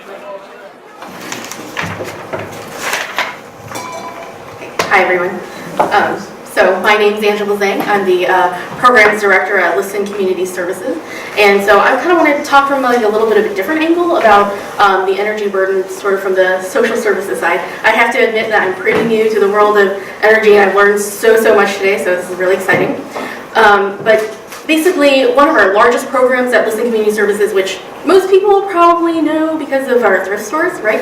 Hi, everyone. So my name is Zhang. I'm the Programs Director at Listen Community Services. And so I kind of wanted to talk from like a little bit of a different angle about the energy burden, sort of from the social services side. I have to admit that I'm pretty new to the world of energy, and I've learned so much today, so this is really exciting. But basically, one of our largest programs at Listen Community Services, which most people probably know because of our thrift stores, right?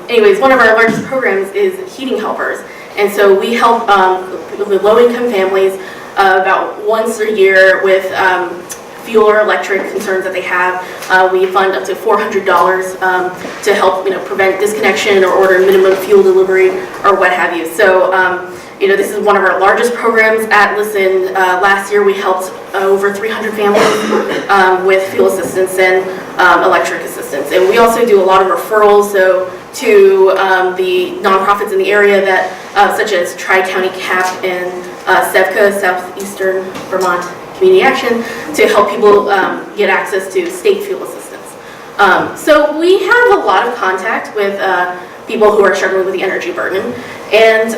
Anyways, one of our largest programs is heating helpers. And so we help low-income families about once a year with fuel or electric concerns that they have. We fund up to $400 to help prevent disconnection or order minimum fuel delivery or what have you. So this is one of our largest programs at Listen. Last year we helped over 300 families with fuel assistance and electric assistance. And we also do a lot of referrals to the nonprofits in the area that, such as Tri-County CAP and SEVCA, Southeastern Vermont Community Action, to help people get access to state fuel assistance. So we have a lot of contact with people who are struggling with the energy burden. And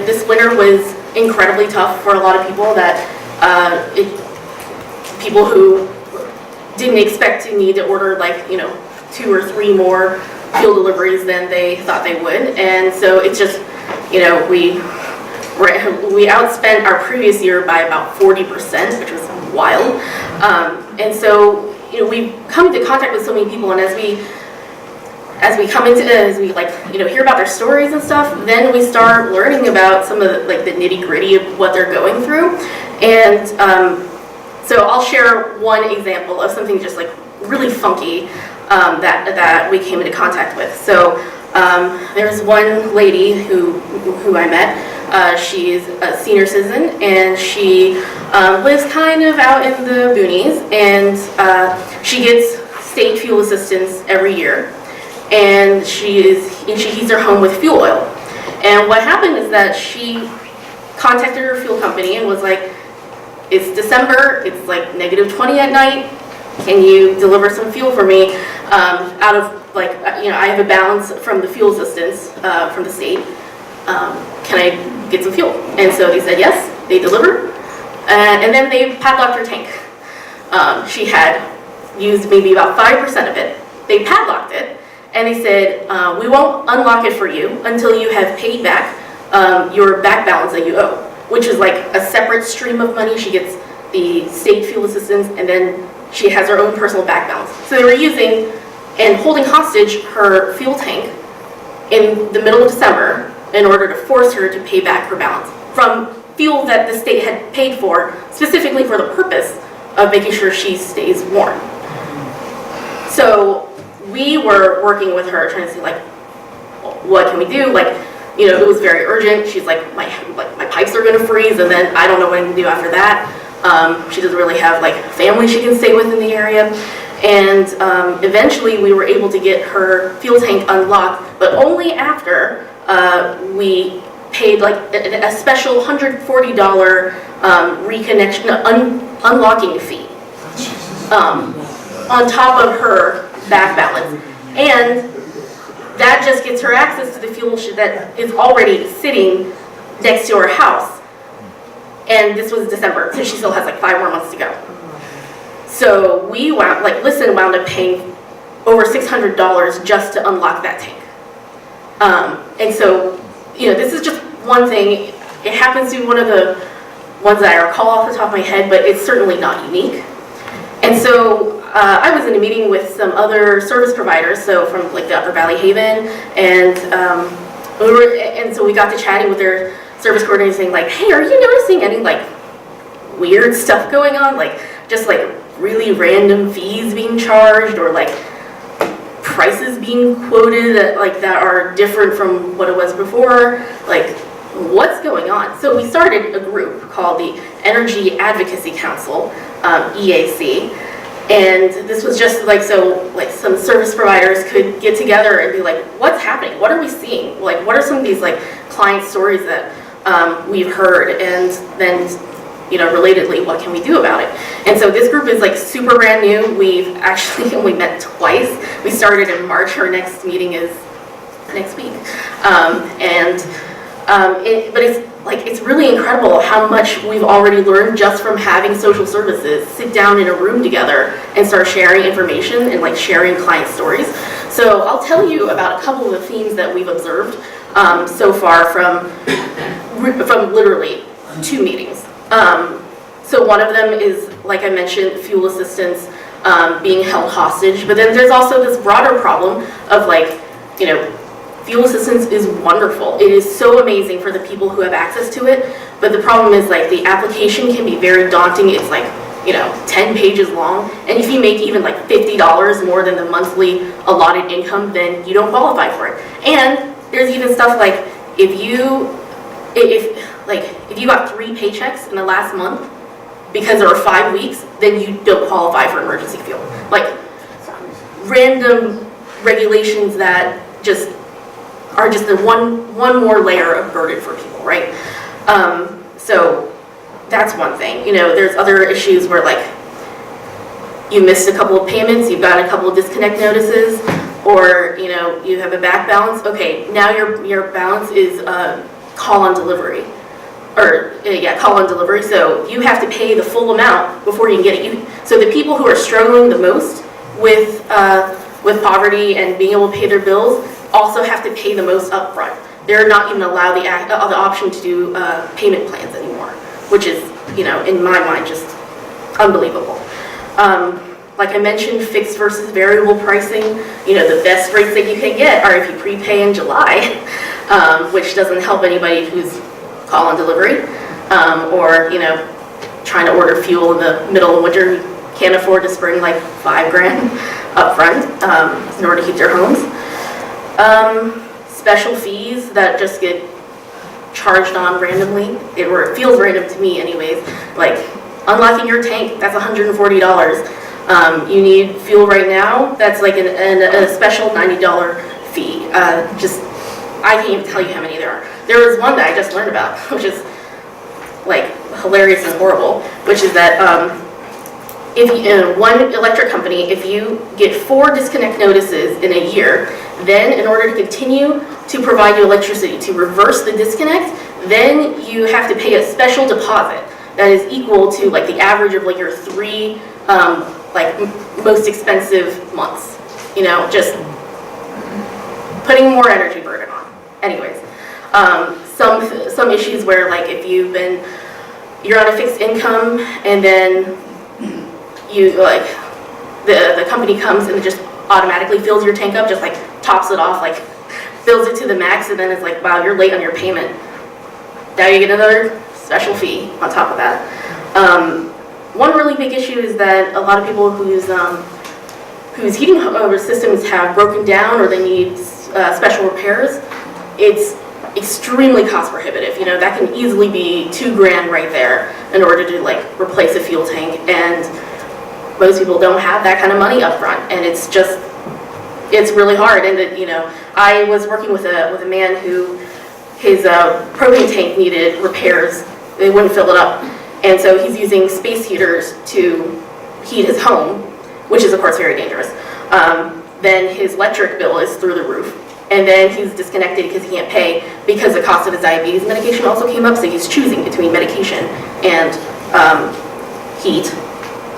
this winter was incredibly tough for a lot of people people who didn't expect to need to order 2 or 3 more fuel deliveries than they thought they would. And so it's just, we outspent our previous year by about 40%, which was wild. And so, we've come into contact with so many people, and as we hear about their stories and stuff, then we start learning about some of the nitty-gritty of what they're going through. And so I'll share one example of something just really funky that we came into contact with. So there's one lady who I met. She's a senior citizen, and she lives kind of out in the boonies, and she gets state fuel assistance every year. And she heats her home with fuel oil. And what happened is that she contacted her fuel company and was like, "It's December, it's -20 at night. Can you deliver some fuel for me? Out of I have a balance from the fuel assistance from the state. Can I get some fuel?" And so they said yes. They delivered, and then they padlocked her tank. She had used maybe about 5% of it. They padlocked it. And they said, "We won't unlock it for you until you have paid back your back balance that you owe," which is a separate stream of money. She gets the state fuel assistance, and then she has her own personal back balance. So they were using and holding hostage her fuel tank in the middle of December in order to force her to pay back her balance from fuel that the state had paid for, specifically for the purpose of making sure she stays warm. So we were working with her, trying to see what can we do? It was very urgent. She's like, my pipes are gonna freeze, and then I don't know what I can do after that. She doesn't really have family she can stay with in the area. And eventually we were able to get her fuel tank unlocked, but only after we paid a special $140 reconnection unlocking fee on top of her back balance. And that just gets her access to the fuel that is already sitting next to her house. And this was December, so she still has 5 more months to go. So we wound up paying over $600 just to unlock that tank. And so, this is just one thing. It happens to be one of the ones that I recall off the top of my head, but it's certainly not unique. And so I was in a meeting with some other service providers, so from the Upper Valley Haven, and so we got to chatting with their service coordinator, saying "Hey, are you noticing any weird stuff going on? Just really random fees being charged, or prices being quoted that are different from what it was before? What's going on?" So we started a group called the Energy Advocacy Council, EAC. And this was just some service providers could get together and be "What's happening? What are we seeing? What are some of these client stories that we've heard?" And then relatedly, what can we do about it? And so this group is like super brand new. We've actually only met twice. We started in March. Our next meeting is next week. But it's really incredible how much we've already learned just from having social services sit down in a room together and start sharing information and like sharing client stories. So I'll tell you about a couple of the themes that we've observed so far from literally 2 meetings. So one of them is, like I mentioned, fuel assistance being held hostage, but then there's also this broader problem of fuel assistance is wonderful. It is so amazing for the people who have access to it, but the problem is the application can be very daunting. It's 10 pages long, and if you make even $50 more than the monthly allotted income, then you don't qualify for it. And there's even stuff like if you got 3 paychecks in the last month because there are 5 weeks, then you don't qualify for emergency fuel. Random regulations that are just the one more layer of burden for people, right? So that's one thing. There's other issues where you missed a couple of payments, you've got a couple of disconnect notices, or you have a back balance. Okay, now your balance is call on delivery, call on delivery. So you have to pay the full amount before you can get it. So the people who are struggling the most with poverty and being able to pay their bills also have to pay the most upfront. They're not even allowed the option to do payment plans anymore, which is, in my mind, just unbelievable. Like I mentioned, fixed versus variable pricing. The best rates that you can get are if you prepay in July, which doesn't help anybody who's call on delivery, or trying to order fuel in the middle of winter, can't afford to spring $5,000 up front in order to heat their homes. Special fees that just get charged on randomly, or it feels random to me anyways, unlocking your tank, that's $140. You need fuel right now, that's a special $90 fee. I can't even tell you how many there are. There was one that I just learned about, which is hilarious and horrible, which is that one electric company, if you get 4 disconnect notices in a year, then in order to continue to provide you electricity, to reverse the disconnect, then you have to pay a special deposit that is equal to the average of your 3 most expensive months. Just putting more energy burden on. Anyways, some issues where if you're on a fixed income and then you the company comes and it just automatically fills your tank up, just tops it off, fills it to the max, and then it's wow, you're late on your payment. Now you get another special fee on top of that. One really big issue is that a lot of people whose heating systems have broken down or they need special repairs, it's extremely cost prohibitive. That can easily be $2,000 right there in order to replace a fuel tank, and most people don't have that kind of money up front, and it's really hard. And I was working with a man who his propane tank needed repairs. They wouldn't fill it up, and so he's using space heaters to heat his home, which is of course very dangerous. Then his electric bill is through the roof, and then he's disconnected because he can't pay because the cost of his diabetes medication also came up, so he's choosing between medication and heat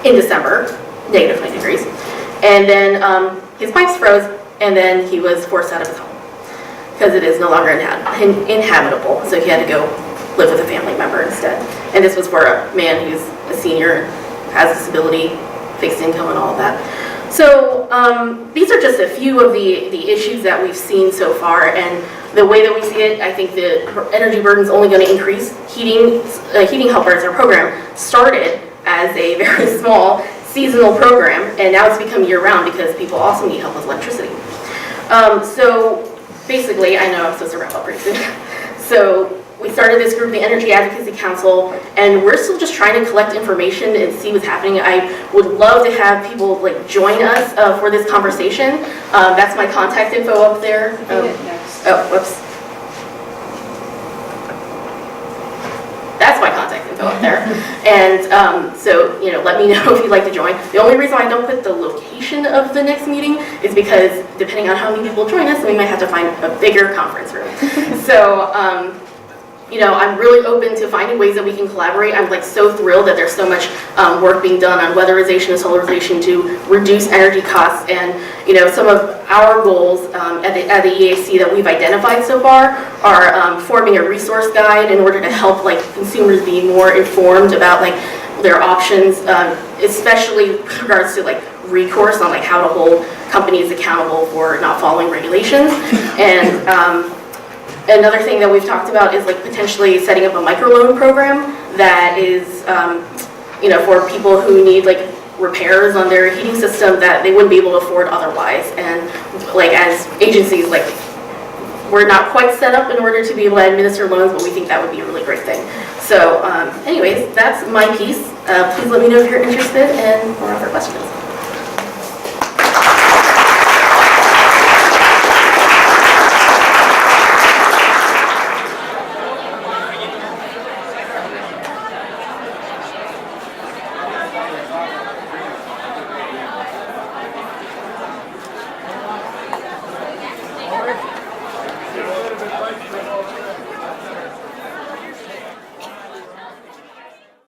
in December, -20 degrees. And then his pipes froze, and then he was forced out of his home because it is no longer inhabitable, so he had to go live with a family member instead. And this was for a man who's a senior, has disability, fixed income, and all of that. So these are just a few of the issues that we've seen so far, and the way that we see it, I think the energy burden is only going to increase. Heating Helpers, our program, started as a very small seasonal program, and now it's become year-round because people also need help with electricity. So basically, I know I'm supposed to wrap up pretty soon. So we started this group, the Energy Advocacy Council, and we're still just trying to collect information and see what's happening. I would love to have people join us for this conversation. That's my contact info up there. Whoops. That's my contact info up there. And so, you know, let me know if you'd like to join. The only reason I don't put the location of the next meeting is because depending on how many people join us, we might have to find a bigger conference room. So, you know, I'm really open to finding ways that we can collaborate. I'm like so thrilled that there's so much work being done on weatherization and solarization to reduce energy costs. And, you know, some of our goals at the EAC that we've identified so far are forming a resource guide in order to help like consumers be more informed about like their options, especially with regards to like recourse on like how to hold companies accountable for not following regulations. And another thing that we've talked about is like potentially setting up a microloan program that is, you know, for people who need like repairs on their heating system that they wouldn't be able to afford otherwise. And like as agencies, like we're not quite set up in order to be able to administer loans, but we think that would be a really great thing. So anyways, that's my piece. Please let me know if you're interested and or other questions.